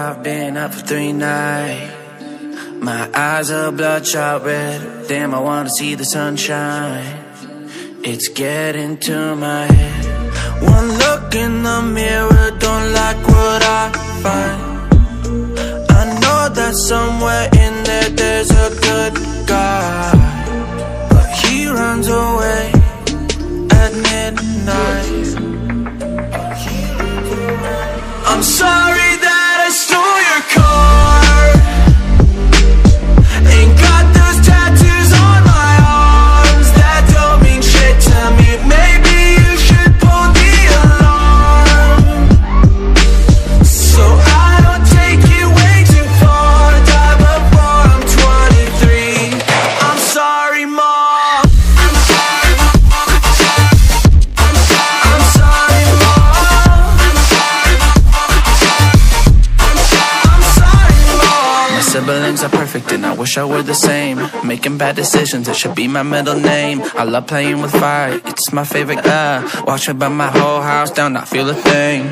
I've been up for 3 nights. My eyes are bloodshot red. Damn, I wanna see the sunshine. It's getting to my head. One look in the mirror, don't like what I find. I know that somewhere in there there's a good guy, but he runs away at midnight. I'm sorry that I stole your car. Ain't got those tattoos on my arms that don't mean shit to me. Maybe you should pull the alarm, so I don't take it way too far. Die before I'm 23. I'm sorry, Mom. I'm sorry, Mom. I'm sorry, Mom. I'm sorry, Mom. My siblings are perfect and I wish I were the same. Making bad decisions, it should be my middle name. I love playing with fire, it's my favorite. Watch it burn my whole house down, not feel a thing.